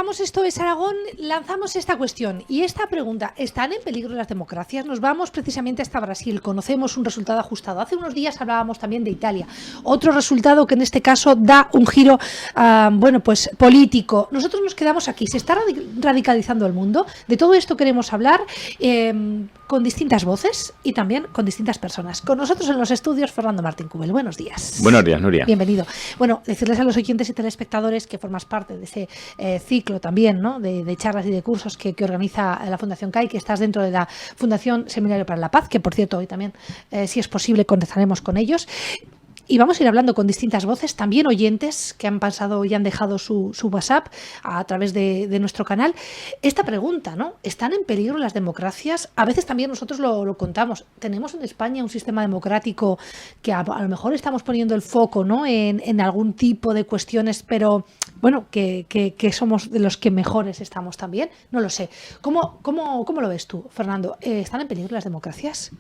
comenzamos Esto es Aragón, lanzamos esta cuestión y esta pregunta: ¿están en peligro las democracias? Nos vamos precisamente hasta Brasil, conocemos un resultado ajustado. Hace unos días hablábamos también de Italia, otro resultado que en este caso da un giro, bueno, pues político. Nosotros nos quedamos aquí. Se está radicalizando el mundo. De todo esto queremos hablar con distintas voces y también con distintas personas. Con nosotros en los estudios, Fernando Martín Cubel. Buenos días. Buenos días, Nuria. Bienvenido. Bueno, decirles a los oyentes y telespectadores que formas parte de ese ciclo también, ¿no?, de charlas y de cursos que organiza la Fundación CAI, que estás dentro de la Fundación Seminario para la Paz, que por cierto hoy también, si es posible, conectaremos con ellos. Y vamos a ir hablando con distintas voces, también oyentes que han pasado y han dejado su WhatsApp a través de nuestro canal. Esta pregunta, ¿no? ¿Están en peligro las democracias? A veces también nosotros lo contamos. Tenemos en España un sistema democrático que a lo mejor estamos poniendo el foco, ¿no?, en algún tipo de cuestiones, pero bueno, que somos de los que mejores estamos también. No lo sé. ¿Cómo lo ves tú, Fernando? ¿Están en peligro las democracias?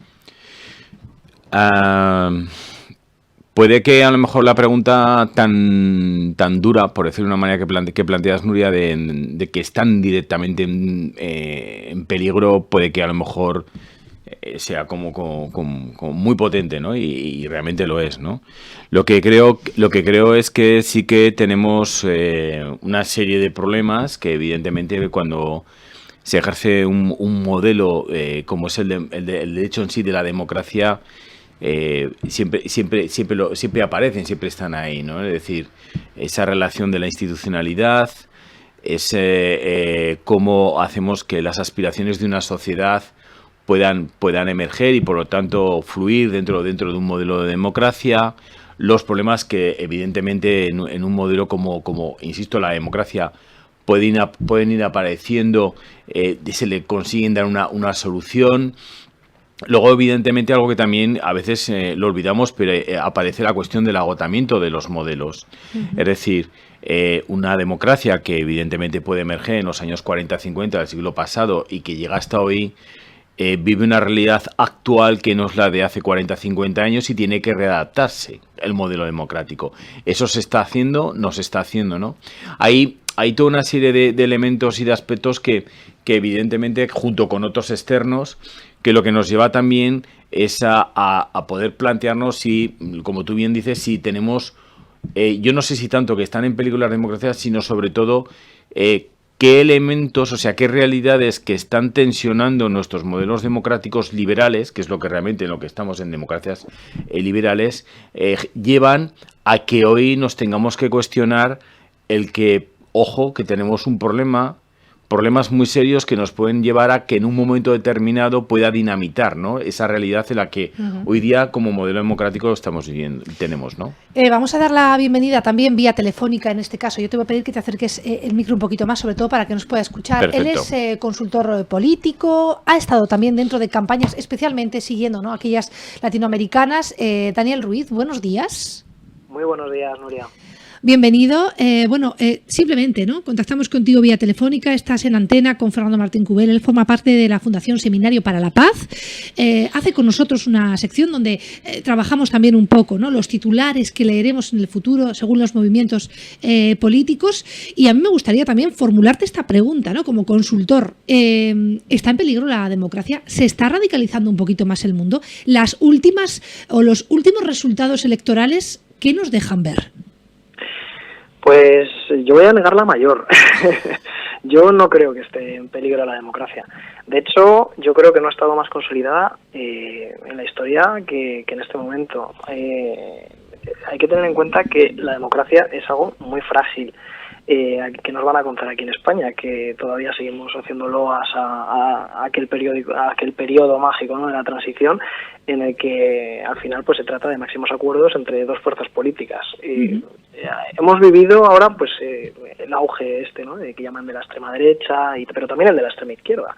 Puede que a lo mejor la pregunta tan dura, por decirlo de una manera que planteas, Nuria, de que están directamente en peligro, puede que a lo mejor sea como muy potente, ¿no? Y realmente lo es, ¿no? Lo que creo es que sí que tenemos una serie de problemas que evidentemente cuando se ejerce un modelo como es el derecho en sí de la democracia, siempre aparecen, siempre están ahí, ¿no? Es decir, esa relación de la institucionalidad, es cómo hacemos que las aspiraciones de una sociedad puedan emerger y por lo tanto fluir dentro de un modelo de democracia, los problemas que evidentemente en un modelo como insisto, la democracia pueden ir apareciendo, se le consiguen dar una solución. Luego, evidentemente, algo que también a veces lo olvidamos, pero aparece la cuestión del agotamiento de los modelos. Es decir, una democracia que evidentemente puede emerger en los años 40-50 del siglo pasado y que llega hasta hoy, vive una realidad actual que no es la de hace 40-50 años y tiene que readaptarse el modelo democrático. Eso se está haciendo, no se está haciendo, ¿no? Hay toda una serie de elementos y de aspectos que evidentemente, junto con otros externos, que lo que nos lleva también es a poder plantearnos si, como tú bien dices, si tenemos, yo no sé si tanto que están en peligro las democracias, sino sobre todo qué elementos, o sea, qué realidades que están tensionando nuestros modelos democráticos liberales, que es lo que realmente en lo que estamos en democracias liberales, llevan a que hoy nos tengamos que cuestionar el que, ojo, que tenemos un problemas muy serios que nos pueden llevar a que en un momento determinado pueda dinamitar, ¿no?, esa realidad en la que hoy día como modelo democrático estamos viviendo, tenemos, ¿no? Vamos a dar la bienvenida también vía telefónica en este caso. Yo te voy a pedir que te acerques el micro un poquito más, sobre todo para que nos pueda escuchar. Perfecto. Él es consultor político, ha estado también dentro de campañas, especialmente siguiendo, ¿no?, aquellas latinoamericanas. Daniel Ruiz, buenos días. Muy buenos días, Nuria. Bienvenido. Simplemente, ¿no?, contactamos contigo vía telefónica. Estás en antena con Fernando Martín Cubel. Él forma parte de la Fundación Seminario para la Paz. Hace con nosotros una sección donde trabajamos también un poco, ¿no?, los titulares que leeremos en el futuro según los movimientos políticos. Y a mí me gustaría también formularte esta pregunta, ¿no?, como consultor. ¿Está en peligro la democracia? ¿Se está radicalizando un poquito más el mundo? Los últimos resultados electorales, ¿qué nos dejan ver? Pues yo voy a negar la mayor. Yo no creo que esté en peligro la democracia. De hecho, yo creo que no ha estado más consolidada en la historia que en este momento. Hay que tener en cuenta que la democracia es algo muy frágil. Que nos van a contar aquí en España, que todavía seguimos haciendo loas a aquel periodo mágico, ¿no?, de la transición, en el que al final pues se trata de máximos acuerdos entre dos fuerzas políticas. Hemos vivido ahora pues el auge ¿no?, de que llaman de la extrema derecha, pero también el de la extrema izquierda.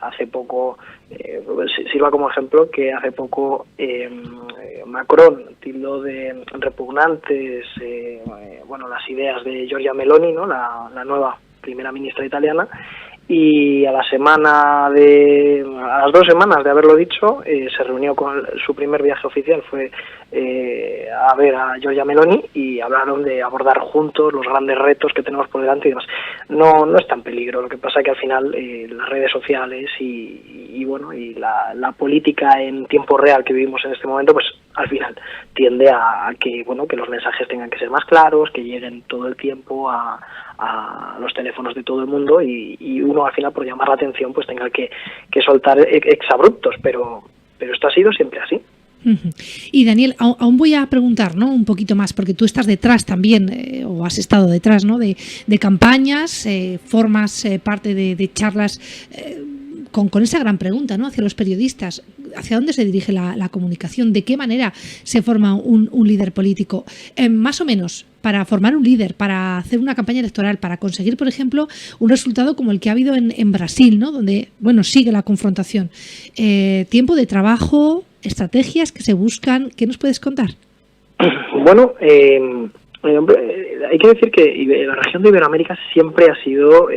Hace poco, sirva como ejemplo que hace poco Macron tildó de repugnantes las ideas de Giorgia Meloni, ¿no?, la nueva primera ministra italiana, y a las 2 semanas de haberlo dicho, se reunió con su primer viaje oficial, fue a ver a Giorgia Meloni, y hablaron de abordar juntos los grandes retos que tenemos por delante y demás. No está en peligro, lo que pasa es que al final las redes sociales y la política en tiempo real que vivimos en este momento, pues al final tiende a que los mensajes tengan que ser más claros, que lleguen todo el tiempo a los teléfonos de todo el mundo, y uno al final, por llamar la atención, pues tenga que soltar exabruptos, pero esto ha sido siempre así. Y Daniel, aún voy a preguntar, ¿no?, un poquito más, porque tú estás detrás también, o has estado detrás, ¿no?, de campañas, formas parte de charlas con esa gran pregunta, ¿no?, hacia los periodistas. ¿Hacia dónde se dirige la comunicación? ¿De qué manera se forma un líder político? Más o menos, para formar un líder, para hacer una campaña electoral, para conseguir, por ejemplo, un resultado como el que ha habido en Brasil, ¿no?, donde, sigue la confrontación. Tiempo de trabajo, estrategias que se buscan. ¿Qué nos puedes contar? Bueno, hay que decir que la región de Iberoamérica siempre ha sido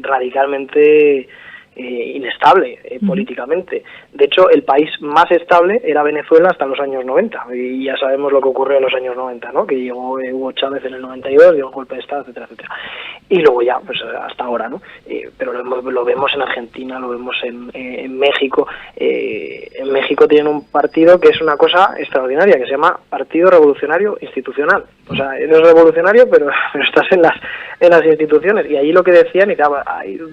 radicalmente inestable políticamente. De hecho, el país más estable era Venezuela hasta los años 90, y ya sabemos lo que ocurrió en los años 90, ¿no?, que llegó Hugo Chávez en el 92, dio un golpe de Estado, etcétera, etcétera. Y luego ya, pues hasta ahora, ¿no? Pero lo vemos en Argentina, lo vemos en México. En México tienen un partido que es una cosa extraordinaria, que se llama Partido Revolucionario Institucional. O sea, eres revolucionario, pero estás en las instituciones. Y ahí lo que decían,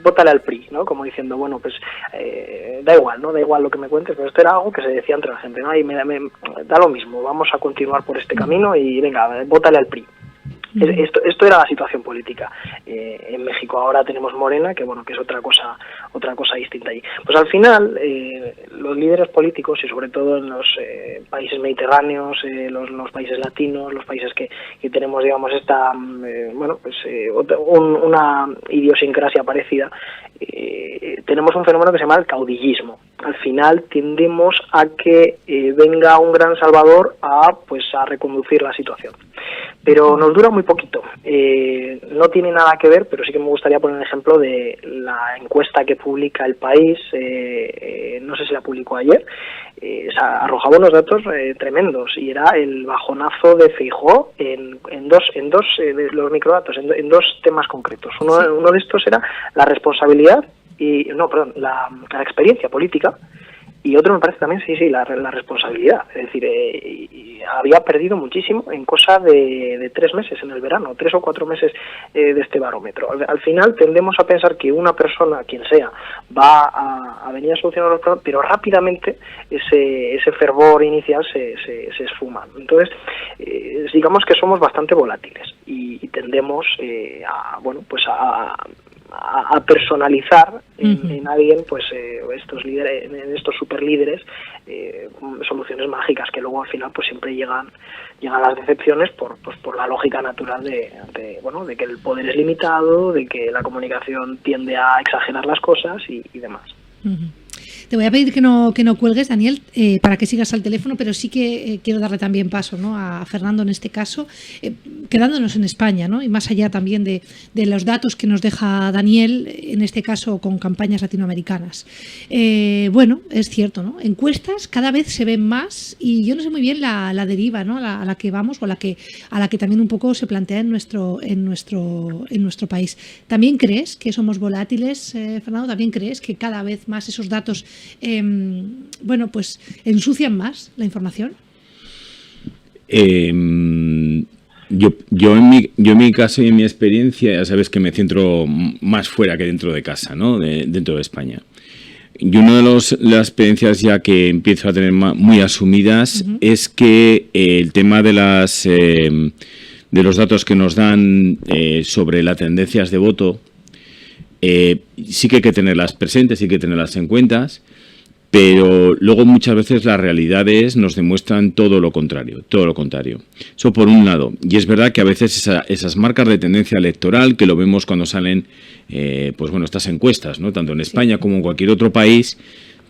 vótale al PRI, ¿no?, como diciendo, bueno, pues da igual, ¿no?, da igual lo que me cuentes, pero esto era algo que se decía entre la gente, ¿no? Y me da lo mismo, vamos a continuar por este camino y venga, vótale al PRI. Esto era la situación política en México. Ahora tenemos Morena, que es otra cosa distinta allí. Pues al final los líderes políticos, y sobre todo en los países mediterráneos, los países latinos, los países que tenemos, digamos, esta una idiosincrasia parecida, tenemos un fenómeno que se llama el caudillismo. Al final tendemos a que venga un gran salvador a reconducir la situación. Pero nos dura muy poquito. No tiene nada que ver, pero sí que me gustaría poner el ejemplo de la encuesta que publica El País, no sé si la publicó ayer, arrojaba unos datos tremendos, y era el bajonazo de Feijóo en dos de los microdatos, en dos temas concretos. Uno de estos era la responsabilidad la experiencia política, y otro me parece también, la responsabilidad. Es decir, había perdido muchísimo en cosa de 3 meses en el verano, 3 o 4 meses de este barómetro. Al final tendemos a pensar que una persona, quien sea, va a venir a solucionar los problemas, pero rápidamente ese fervor inicial se esfuma. Entonces, digamos que somos bastante volátiles y tendemos a personalizar en alguien estos líderes, estos superlíderes, soluciones mágicas que luego al final siempre llegan las decepciones por la lógica natural de que el poder es limitado, de que la comunicación tiende a exagerar las cosas y demás. Te voy a pedir que no cuelgues, Daniel, para que sigas al teléfono, pero sí que quiero darle también paso, ¿no?, a Fernando en este caso, quedándonos en España, ¿no?, y más allá también de los datos que nos deja Daniel, en este caso con campañas latinoamericanas. Es cierto, ¿no?, encuestas cada vez se ven más, y yo no sé muy bien la deriva, ¿no?, a la que vamos, o a la que también un poco se plantea en nuestro país. ¿También crees que somos volátiles, Fernando? ¿También crees que cada vez más esos datos ensucian más la información? Yo en mi caso y en mi experiencia, ya sabes que me centro más fuera que dentro de casa, ¿no?, dentro de España. Y una de las experiencias ya que empiezo a tener muy asumidas es que el tema de los datos que nos dan sobre las tendencias de voto, sí que hay que tenerlas presentes, sí que hay que tenerlas en cuenta, pero luego muchas veces las realidades nos demuestran todo lo contrario. Eso por un lado. Y es verdad que a veces esas marcas de tendencia electoral, que lo vemos cuando salen estas encuestas, ¿no?, tanto en España como en cualquier otro país,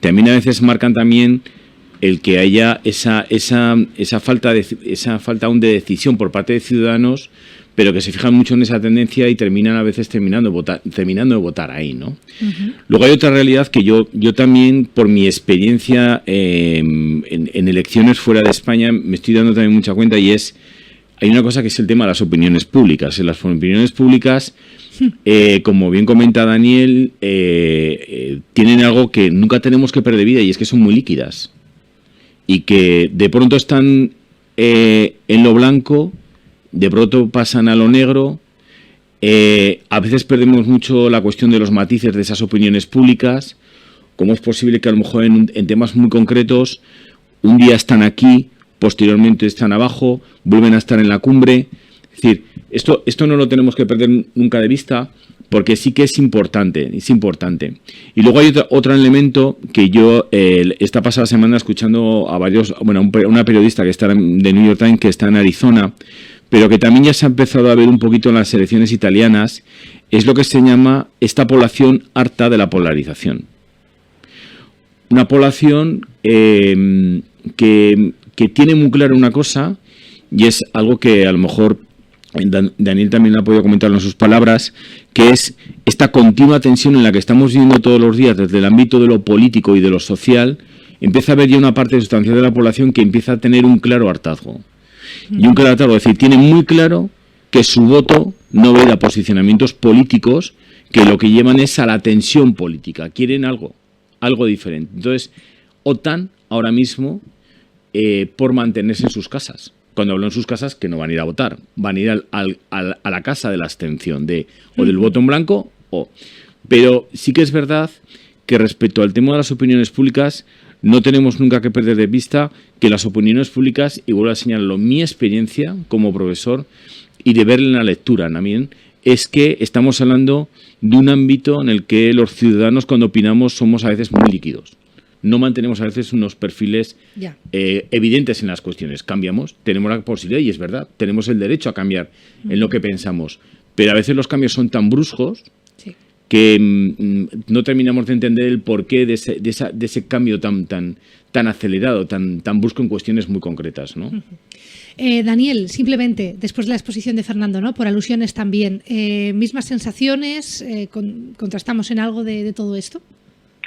también a veces marcan también el que haya esa falta aún de decisión por parte de ciudadanos pero que se fijan mucho en esa tendencia y terminan a veces terminando de votar ahí, ¿no? Luego hay otra realidad que yo también, por mi experiencia en elecciones fuera de España, me estoy dando también mucha cuenta, y hay una cosa que es el tema de las opiniones públicas. En las opiniones públicas, como bien comenta Daniel, tienen algo que nunca tenemos que perder de vida, y es que son muy líquidas. Y que de pronto están en lo blanco, de pronto pasan a lo negro. A veces perdemos mucho la cuestión de los matices de esas opiniones públicas. ¿Cómo es posible que a lo mejor en temas muy concretos un día están aquí, posteriormente están abajo, vuelven a estar en la cumbre? Es decir, esto no lo tenemos que perder nunca de vista, porque sí que es importante. Y luego hay otro elemento que yo esta pasada semana, escuchando a una periodista que está de New York Times, que está en Arizona, pero que también ya se ha empezado a ver un poquito en las elecciones italianas, es lo que se llama esta población harta de la polarización. Una población que tiene muy claro una cosa, y es algo que a lo mejor Daniel también ha podido comentarlo en sus palabras, que es esta continua tensión en la que estamos viviendo todos los días desde el ámbito de lo político y de lo social. Empieza a haber ya una parte sustancial de la población que empieza a tener un claro hartazgo. Y un claro hartazgo, es decir, tiene muy claro que su voto no ve a posicionamientos políticos que lo que llevan es a la tensión política. Quieren algo diferente. Entonces, optan ahora mismo por mantenerse en sus casas. Cuando hablo en sus casas, que no van a ir a votar, van a ir a la casa de la abstención, o del voto en blanco, Pero sí que es verdad que respecto al tema de las opiniones públicas, no tenemos nunca que perder de vista que las opiniones públicas, y vuelvo a señalarlo, mi experiencia como profesor y de ver en la lectura también, es que estamos hablando de un ámbito en el que los ciudadanos, cuando opinamos, somos a veces muy líquidos. No mantenemos a veces unos perfiles evidentes en las cuestiones. Cambiamos, tenemos la posibilidad, y es verdad, tenemos el derecho a cambiar en lo que pensamos, pero a veces los cambios son tan bruscos que no terminamos de entender el porqué de ese cambio tan acelerado, tan brusco en cuestiones muy concretas, ¿no? Daniel, simplemente, después de la exposición de Fernando, ¿no?, por alusiones también, ¿mismas sensaciones? ¿Contrastamos en algo de todo esto?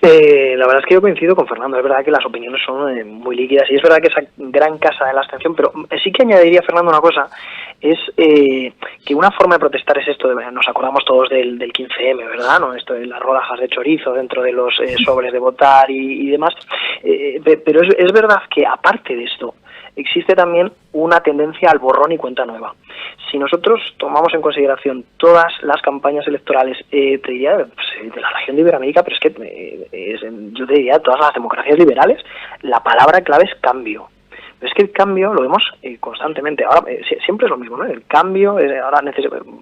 La verdad es que yo coincido con Fernando. Es verdad que las opiniones son muy líquidas, y es verdad que esa gran casa de la abstención, pero sí que añadiría, Fernando, una cosa, es que una forma de protestar es esto, nos acordamos todos del 15M, ¿verdad?, ¿no?, esto de las rodajas de chorizo dentro de los sobres de votar y demás, pero es verdad que aparte de esto, existe también una tendencia al borrón y cuenta nueva. Si nosotros tomamos en consideración todas las campañas electorales, te diría, de la región de Iberoamérica, pero es que yo te diría todas las democracias liberales, la palabra clave es cambio. Pero es que el cambio lo vemos constantemente. Ahora siempre es lo mismo, ¿no? El cambio, ahora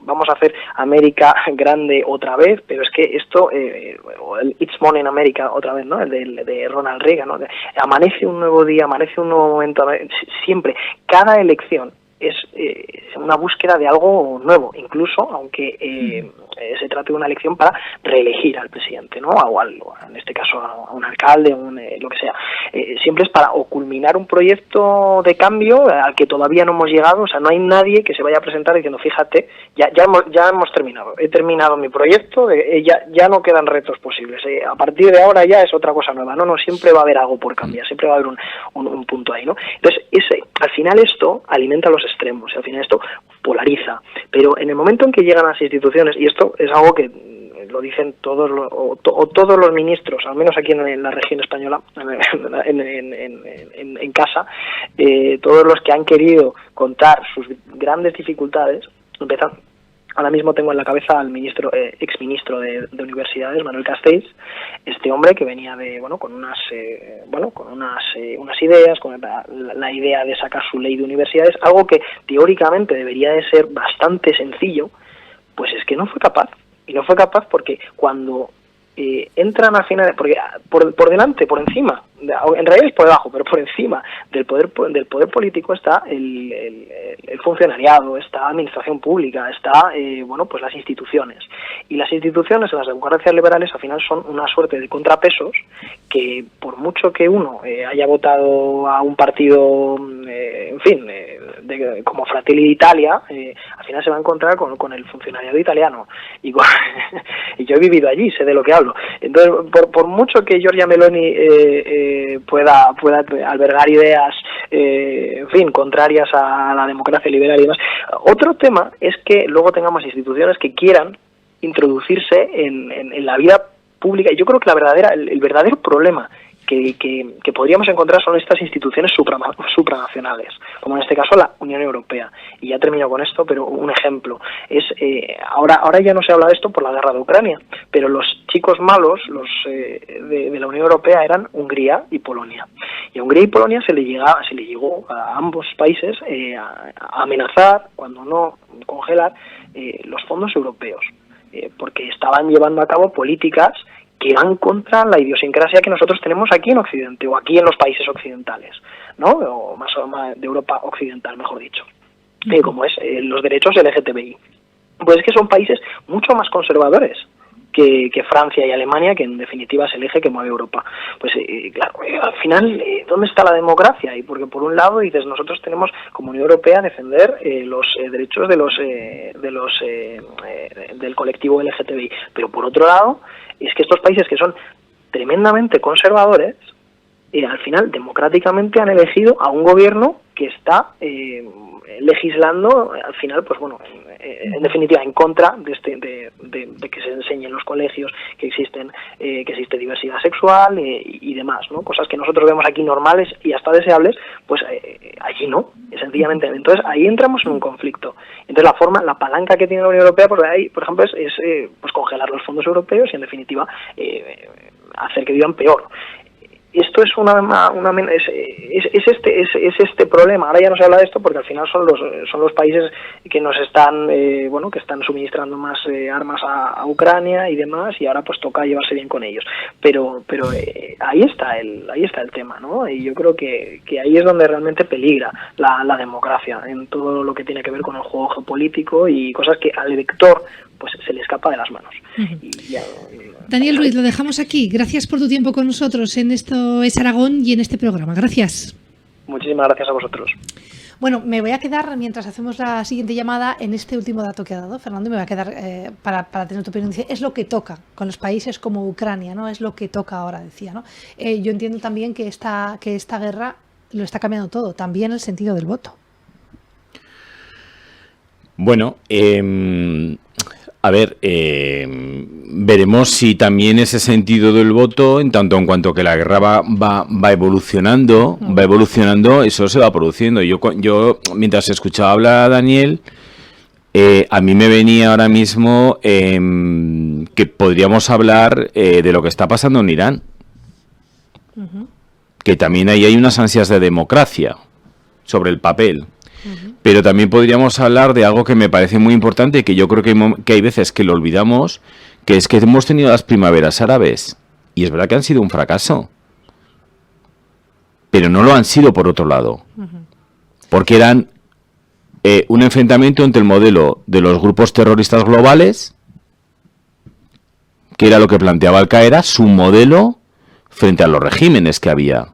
vamos a hacer América grande otra vez, pero es que esto, el It's Morning America otra vez, ¿no? El de Ronald Reagan, ¿no? Amanece un nuevo día, amanece un nuevo momento, siempre. Cada elección es una búsqueda de algo nuevo, incluso aunque se trate de una elección para reelegir al presidente, ¿no? O en este caso a un alcalde, lo que sea. Siempre es para o culminar un proyecto de cambio al que todavía no hemos llegado. O sea, no hay nadie que se vaya a presentar diciendo, fíjate, ya hemos terminado, he terminado mi proyecto, ya no quedan retos posibles, a partir de ahora ya es otra cosa nueva. No, siempre va a haber algo por cambiar, siempre va a haber un punto ahí, ¿no? Entonces, al final esto alimenta los extremos, y al final esto polariza, pero en el momento en que llegan las instituciones, y esto es algo que lo dicen todos los ministros, al menos aquí en la región española, en casa, todos los que han querido contar sus grandes dificultades, empiezan. Ahora mismo tengo en la cabeza al exministro de Universidades, Manuel Castells, este hombre que venía con unas ideas, con la idea de sacar su ley de universidades, algo que teóricamente debería de ser bastante sencillo, pues es que no fue capaz. Y no fue capaz porque cuando entran al final, porque por delante, por encima, en realidad es por debajo, pero por encima del poder político está el funcionariado, está la administración pública, está pues las instituciones. Y las instituciones en las democracias liberales al final son una suerte de contrapesos que, por mucho que uno haya votado a un partido como Fratelli d'Italia, al final se va a encontrar con el funcionariado italiano. Y yo he vivido allí, sé de lo que hablo. Entonces, por mucho que Giorgia Meloni pueda albergar ideas, en fin, contrarias a la democracia liberal y demás, otro tema es que luego tengamos instituciones que quieran introducirse en la vida pública. Y yo creo que el verdadero problema que podríamos encontrar son estas instituciones supranacionales, como en este caso la Unión Europea. Y ya termino con esto, pero un ejemplo es ahora ya no se habla de esto por la guerra de Ucrania, pero los chicos malos, de la Unión Europea, eran Hungría y Polonia. Y a Hungría y Polonia se le llegó a ambos países a amenazar, cuando no congelar, los fondos europeos, porque estaban llevando a cabo políticas que van contra la idiosincrasia que nosotros tenemos aquí en Occidente, o aquí en los países occidentales, ¿no? O más de Europa occidental, mejor dicho, como es los derechos LGTBI. Pues es que son países mucho más conservadores que Francia y Alemania, que en definitiva es el eje que mueve Europa. Pues claro, al final, ¿dónde está la democracia? Y porque por un lado dices, nosotros tenemos como Unión Europea defender los derechos del colectivo LGTBI, pero por otro lado es que estos países que son tremendamente conservadores, al final democráticamente han elegido a un gobierno que está legislando, al final, pues bueno, en definitiva, en contra de que se enseñe en los colegios que existe diversidad sexual y demás, ¿no? Cosas que nosotros vemos aquí normales y hasta deseables, pues allí no, sencillamente. Entonces ahí entramos en un conflicto. Entonces la palanca que tiene la Unión Europea, por ahí, por ejemplo, es pues congelar los fondos europeos y en definitiva hacer que vivan peor. Esto es este problema. Ahora ya no se habla de esto porque al final son los países que nos están que están suministrando más armas a Ucrania y demás, y ahora pues toca llevarse bien con ellos. Pero ahí está el tema, ¿no? Y yo creo que ahí es donde realmente peligra la democracia, en todo lo que tiene que ver con el juego geopolítico y cosas que al elector pues se le escapa de las manos. Daniel Ruiz, lo dejamos aquí. Gracias por tu tiempo con nosotros en Esto es Aragón y en este programa. Gracias. Muchísimas gracias a vosotros. Bueno, me voy a quedar, mientras hacemos la siguiente llamada, en este último dato que ha dado Fernando, me voy a quedar para tener tu opinión. Es lo que toca con los países como Ucrania, ¿no? Es lo que toca ahora, decía, ¿no? Yo entiendo también que esta guerra lo está cambiando todo, también el sentido del voto. Bueno, a ver, veremos si también ese sentido del voto, en tanto en cuanto que la guerra va evolucionando, eso se va produciendo. Yo mientras escuchaba hablar a Daniel, a mí me venía ahora mismo que podríamos hablar de lo que está pasando en Irán. Que también ahí hay unas ansias de democracia sobre el papel. Pero también podríamos hablar de algo que me parece muy importante y que yo creo que hay veces que lo olvidamos, que es que hemos tenido las primaveras árabes y es verdad que han sido un fracaso, pero no lo han sido por otro lado, porque eran un enfrentamiento entre el modelo de los grupos terroristas globales, que era lo que planteaba Al Qaeda, su modelo frente a los regímenes que había.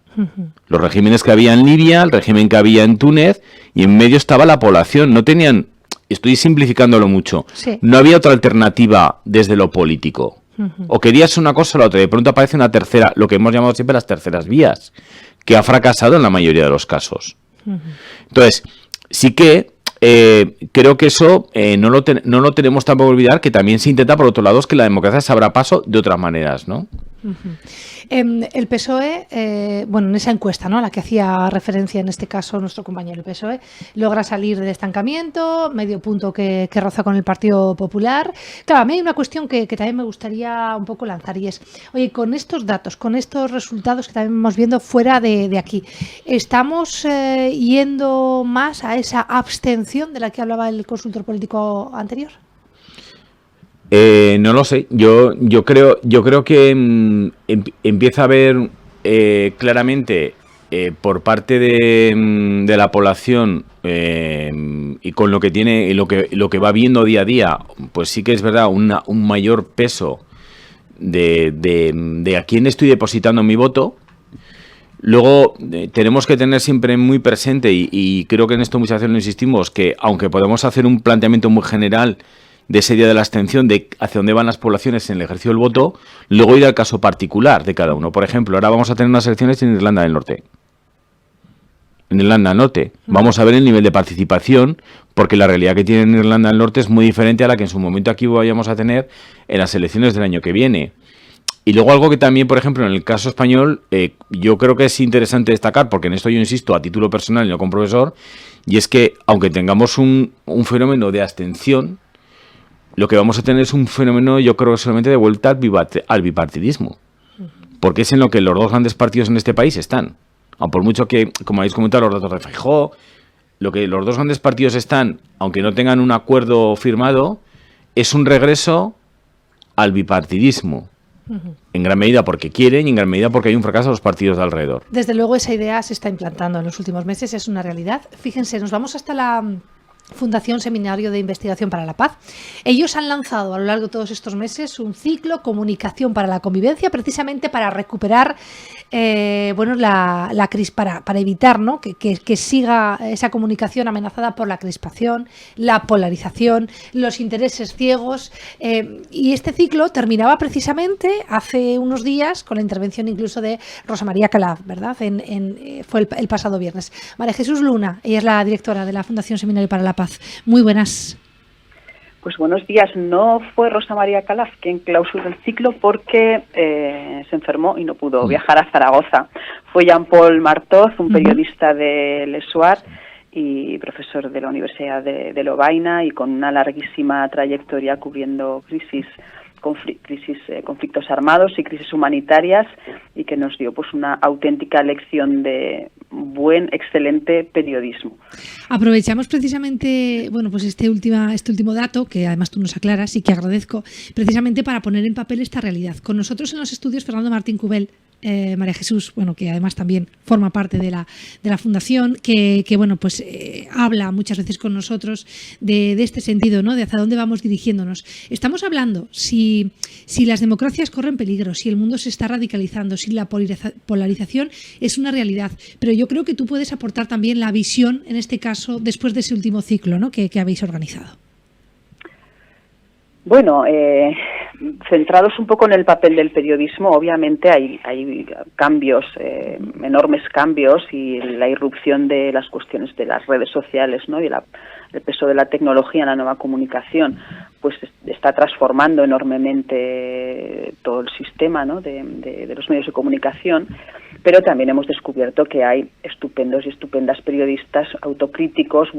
Los regímenes que había en Libia, el régimen que había en Túnez, y en medio estaba la población. No tenían, estoy simplificándolo mucho, sí. No había otra alternativa desde lo político. O querías una cosa o la otra, y de pronto aparece una tercera, lo que hemos llamado siempre las terceras vías, que ha fracasado en la mayoría de los casos. Entonces, sí que creo que eso no lo tenemos tampoco que olvidar, que también se intenta, por otro lado, es que la democracia se abra paso de otras maneras, ¿no? El PSOE, bueno, en esa encuesta, ¿no?, a la que hacía referencia en este caso nuestro compañero, el PSOE logra salir del estancamiento, medio punto que roza con el Partido Popular. Claro, a mí hay una cuestión que también me gustaría un poco lanzar, y es, oye, con estos datos, con estos resultados que también hemos viendo fuera de aquí, ¿estamos yendo más a esa abstención de la que hablaba el consultor político anterior? No lo sé. Yo creo que empieza a haber claramente por parte de la población y con lo que tiene, lo que va viendo día a día, pues sí que es verdad un mayor peso de a quién estoy depositando mi voto. Luego, tenemos que tener siempre muy presente, y creo que en esto muchas veces lo insistimos, que aunque podemos hacer un planteamiento muy general de ese día de la abstención, de hacia dónde van las poblaciones en el ejercicio del voto, luego ir al caso particular de cada uno. Por ejemplo, ahora vamos a tener unas elecciones en Irlanda del Norte. En Irlanda del Norte. Vamos a ver el nivel de participación, porque la realidad que tiene en Irlanda del Norte es muy diferente a la que en su momento aquí vayamos a tener en las elecciones del año que viene. Y luego algo que también, por ejemplo, en el caso español, yo creo que es interesante destacar, porque en esto yo insisto a título personal y no como profesor, y es que aunque tengamos un fenómeno de abstención, lo que vamos a tener es un fenómeno, yo creo, solamente de vuelta al bipartidismo. Porque es en lo que los dos grandes partidos en este país están. Aun por mucho que, como habéis comentado, los datos de Feijóo, lo que los dos grandes partidos están, aunque no tengan un acuerdo firmado, es un regreso al bipartidismo. En gran medida porque quieren y en gran medida porque hay un fracaso de los partidos de alrededor. Desde luego esa idea se está implantando en los últimos meses, es una realidad. Fíjense, nos vamos hasta la Fundación Seminario de Investigación para la Paz. Ellos han lanzado a lo largo de todos estos meses un ciclo Comunicación para la Convivencia, precisamente para recuperar la crisis, para evitar, ¿no?, que siga esa comunicación amenazada por la crispación, la polarización, los intereses ciegos. Y este ciclo terminaba precisamente hace unos días con la intervención incluso de Rosa María Calaf, ¿verdad? Fue el pasado viernes. María Jesús Luna, ella es la directora de la Fundación Seminario para la Paz. Muy buenas. Pues buenos días. No fue Rosa María Calaf quien clausuró el ciclo porque se enfermó y no pudo viajar a Zaragoza. Fue Jean-Paul Martoz, un periodista de Le Soir y profesor de la Universidad de Lovaina y con una larguísima trayectoria cubriendo conflictos armados y crisis humanitarias, y que nos dio pues una auténtica lección de excelente periodismo. Aprovechamos precisamente, bueno, pues este último dato que además tú nos aclaras y que agradezco, precisamente para poner en papel esta realidad. Con nosotros en los estudios Fernando Martín Cubel, María Jesús, bueno, que además también forma parte de la fundación, que bueno, pues habla muchas veces con nosotros de este sentido, ¿no?, de hacia dónde vamos dirigiéndonos. Estamos hablando si las democracias corren peligro, si el mundo se está radicalizando, si la polarización es una realidad, pero yo creo que tú puedes aportar también la visión, en este caso, después de ese último ciclo, ¿no?, que habéis organizado. Bueno, centrados un poco en el papel del periodismo, obviamente hay cambios, enormes cambios, y la irrupción de las cuestiones de las redes sociales, ¿no?, y el peso de la tecnología en la nueva comunicación, pues está transformando enormemente todo el sistema, ¿no?, de los medios de comunicación. Pero también hemos descubierto que hay estupendos y estupendas periodistas autocríticos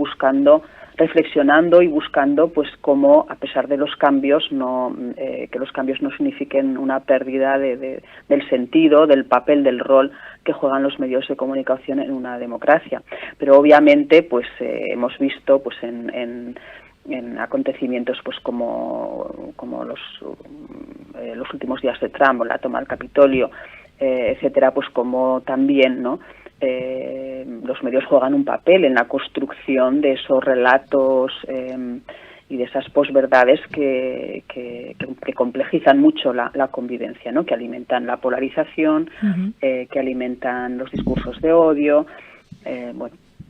reflexionando y buscando pues cómo, a pesar de los cambios, que los cambios no signifiquen una pérdida del sentido, del papel, del rol que juegan los medios de comunicación en una democracia. Pero obviamente pues hemos visto pues en acontecimientos pues como los últimos días de Trump, la toma del Capitolio, etcétera, pues como también, ¿no?, los medios juegan un papel en la construcción de esos relatos y de esas posverdades que complejizan mucho la convivencia, ¿no?, que alimentan la polarización, que alimentan los discursos de odio,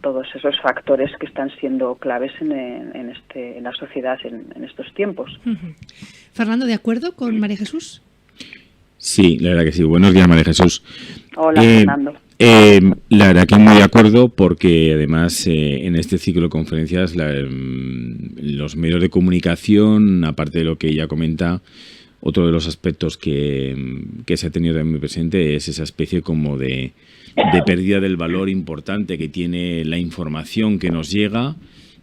todos esos factores que están siendo claves en la sociedad en estos tiempos. Fernando, ¿de acuerdo con María Jesús? Sí, la verdad que sí. Buenos días, María Jesús. Hola, Fernando. La verdad que muy de acuerdo, porque además en este ciclo de conferencias los medios de comunicación, aparte de lo que ella comenta, otro de los aspectos que se ha tenido también muy presente es esa especie como de pérdida del valor importante que tiene la información que nos llega,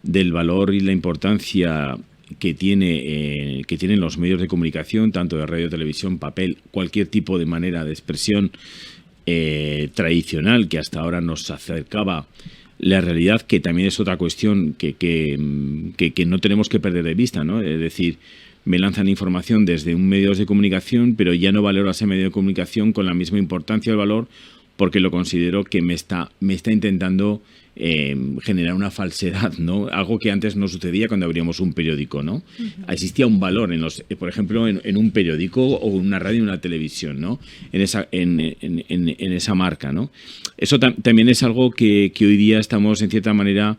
del valor y la importancia que tienen los medios de comunicación, tanto de radio, televisión, papel, cualquier tipo de manera de expresión tradicional que hasta ahora nos acercaba la realidad, que también es otra cuestión que no tenemos que perder de vista, ¿no? Es decir, me lanzan información desde un medio de comunicación, pero ya no valoro a ese medio de comunicación con la misma importancia o valor porque lo considero que me está intentando generar una falsedad, ¿no? Algo que antes no sucedía cuando abríamos un periódico, ¿no? Uh-huh. Existía un valor por ejemplo, en un periódico o en una radio y una televisión, ¿no? En esa marca, ¿no? Eso también es algo que hoy día estamos, en cierta manera,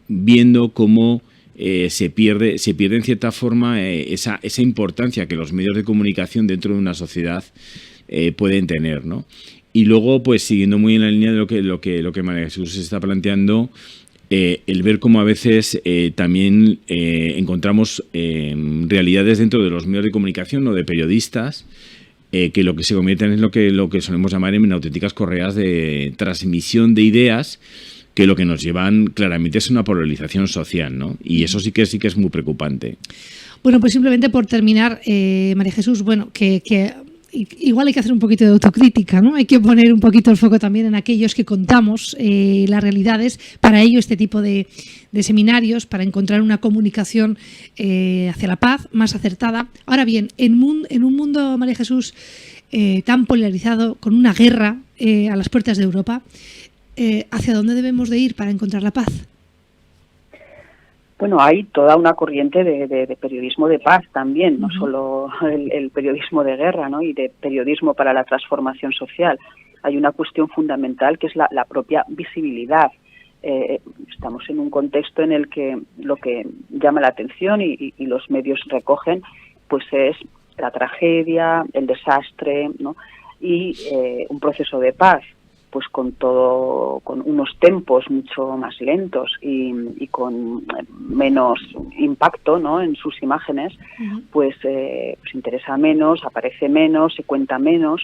viendo cómo se pierde en cierta forma esa importancia que los medios de comunicación dentro de una sociedad pueden tener, ¿no? Y luego, pues siguiendo muy en la línea de lo que María Jesús está planteando, el ver cómo a veces también encontramos realidades dentro de los medios de comunicación o de periodistas que lo que se convierten en lo que solemos llamar en auténticas correas de transmisión de ideas, que lo que nos llevan claramente es una polarización social, ¿no? Y eso sí que es muy preocupante. Bueno, pues simplemente por terminar, María Jesús, bueno, que igual hay que hacer un poquito de autocrítica, ¿no? Hay que poner un poquito el foco también en aquellos que contamos las realidades. Para ello, este tipo de seminarios, para encontrar una comunicación hacia la paz más acertada. Ahora bien, en un mundo, María Jesús, tan polarizado, con una guerra a las puertas de Europa, ¿hacia dónde debemos de ir para encontrar la paz? Bueno, hay toda una corriente de periodismo de paz también, no solo el periodismo de guerra, ¿no? Y de periodismo para la transformación social. Hay una cuestión fundamental que es la propia visibilidad. Estamos en un contexto en el que lo que llama la atención y los medios recogen, pues es la tragedia, el desastre, ¿no? Y un proceso de paz, pues con unos tempos mucho más lentos y con menos impacto, ¿no? En sus imágenes, pues interesa menos, aparece menos, se cuenta menos.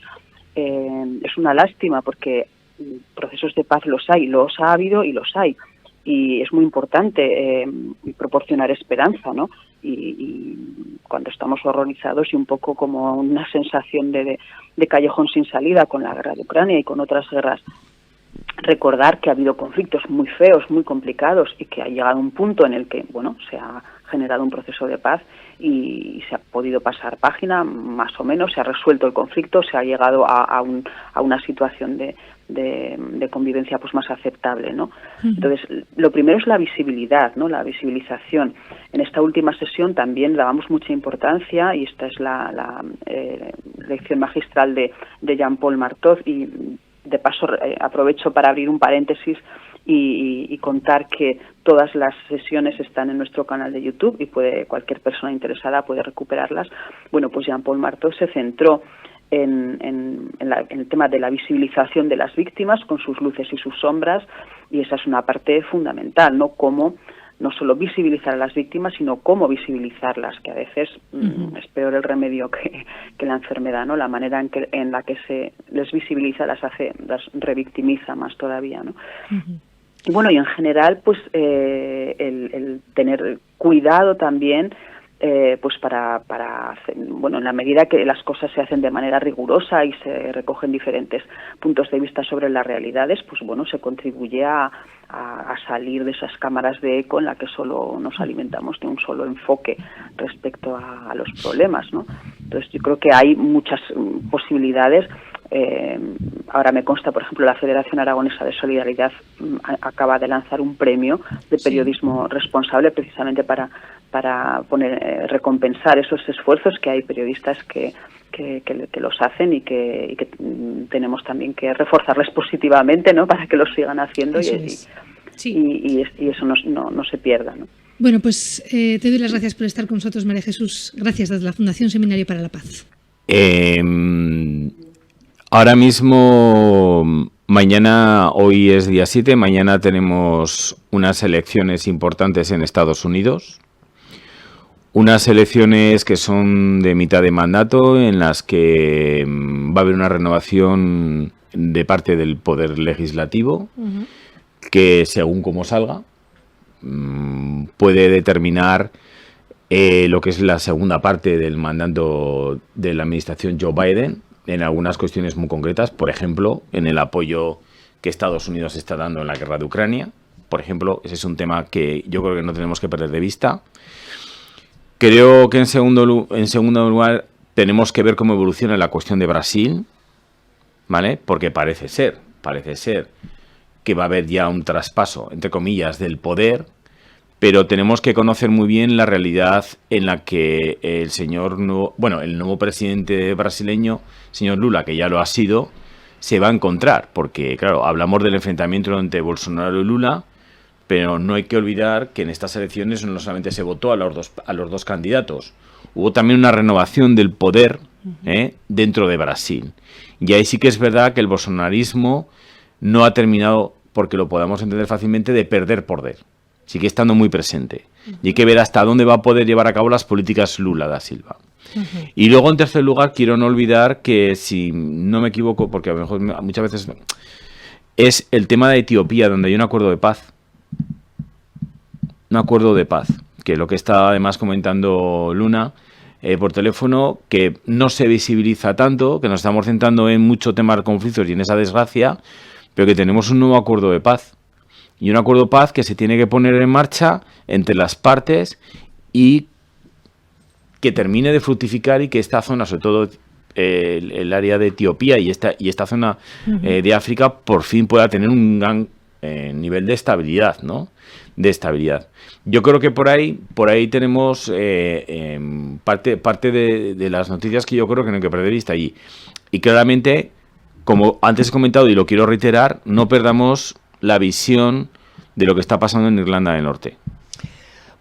Es una lástima porque procesos de paz los ha habido y los hay. Y es muy importante proporcionar esperanza, ¿no? Y cuando estamos horrorizados y un poco como una sensación de callejón sin salida con la guerra de Ucrania y con otras guerras, recordar que ha habido conflictos muy feos, muy complicados y que ha llegado un punto en el que, bueno, se ha generado un proceso de paz y se ha podido pasar página, más o menos, se ha resuelto el conflicto, se ha llegado a una situación de convivencia pues más aceptable, ¿no? Entonces, lo primero es la visibilidad, ¿no? La visibilización. En esta última sesión también dábamos mucha importancia, y esta es la lección magistral de Jean-Paul Martov, y de paso aprovecho para abrir un paréntesis y contar que todas las sesiones están en nuestro canal de YouTube y cualquier persona interesada puede recuperarlas. Bueno, pues Jean-Paul Martov se centró en el tema de la visibilización de las víctimas con sus luces y sus sombras, y esa es una parte fundamental, ¿no? Cómo no solo visibilizar a las víctimas, sino cómo visibilizarlas, que a veces es peor el remedio que la enfermedad, ¿no? La manera en la que se les visibiliza las revictimiza más todavía, ¿no? Y bueno, y en general, pues el tener cuidado también, pues para hacer, bueno, en la medida que las cosas se hacen de manera rigurosa y se recogen diferentes puntos de vista sobre las realidades, pues bueno, se contribuye a salir de esas cámaras de eco en la que solo nos alimentamos de un solo enfoque respecto a los problemas, ¿no? Entonces yo creo que hay muchas posibilidades. Ahora me consta, por ejemplo, la Federación Aragonesa de Solidaridad acaba de lanzar un premio de periodismo responsable precisamente para recompensar esos esfuerzos que hay periodistas que los hacen y que tenemos también que reforzarles positivamente, ¿no? Para que los sigan haciendo y eso no se pierda, ¿no? Bueno, pues te doy las gracias por estar con nosotros, María Jesús. Gracias desde la Fundación Seminario para la Paz. Ahora mismo, hoy es día 7, mañana tenemos unas elecciones importantes en Estados Unidos. Unas elecciones que son de mitad de mandato, en las que va a haber una renovación de parte del Poder Legislativo, que según cómo salga, puede determinar lo que es la segunda parte del mandato de la administración Joe Biden, en algunas cuestiones muy concretas, por ejemplo, en el apoyo que Estados Unidos está dando en la guerra de Ucrania. Por ejemplo, ese es un tema que yo creo que no tenemos que perder de vista. Creo que en segundo lugar tenemos que ver cómo evoluciona la cuestión de Brasil, ¿vale? Porque parece ser que va a haber ya un traspaso, entre comillas, del poder, pero tenemos que conocer muy bien la realidad en la que el nuevo presidente brasileño, señor Lula, que ya lo ha sido, se va a encontrar, porque, claro, hablamos del enfrentamiento entre Bolsonaro y Lula, pero no hay que olvidar que en estas elecciones no solamente se votó a los dos candidatos, hubo también una renovación del poder dentro de Brasil. Y ahí sí que es verdad que el bolsonarismo no ha terminado, porque lo podamos entender fácilmente, de perder poder. Sigue estando muy presente. Y hay que ver hasta dónde va a poder llevar a cabo las políticas Lula da Silva. Y luego, en tercer lugar, quiero no olvidar que, si no me equivoco, porque a lo mejor muchas veces es el tema de Etiopía, donde hay un acuerdo de paz. Un acuerdo de paz, que es lo que está además comentando Luna por teléfono, que no se visibiliza tanto, que nos estamos centrando en mucho tema de conflictos y en esa desgracia, pero que tenemos un nuevo acuerdo de paz. Y un acuerdo de paz que se tiene que poner en marcha entre las partes y que termine de fructificar, y que esta zona, sobre todo el área de Etiopía y esta zona de África, por fin pueda tener un gran nivel de estabilidad, ¿no? De estabilidad. Yo creo que por ahí tenemos parte de las noticias que yo creo que no hay que perder vista. Y claramente, como antes he comentado y lo quiero reiterar, no perdamos la visión de lo que está pasando en Irlanda del Norte.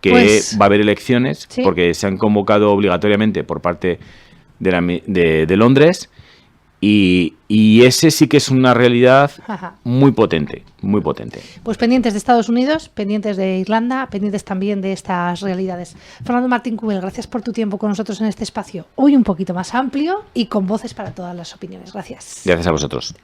Que Pues, va a haber elecciones, ¿sí? porque se han convocado obligatoriamente por parte de Londres, y ese sí que es una realidad Ajá. muy potente, muy potente. Pues pendientes de Estados Unidos, pendientes de Irlanda, pendientes también de estas realidades. Fernando Martín Cubel, gracias por tu tiempo con nosotros en este espacio, hoy un poquito más amplio y con voces para todas las opiniones. Gracias. Gracias a vosotros.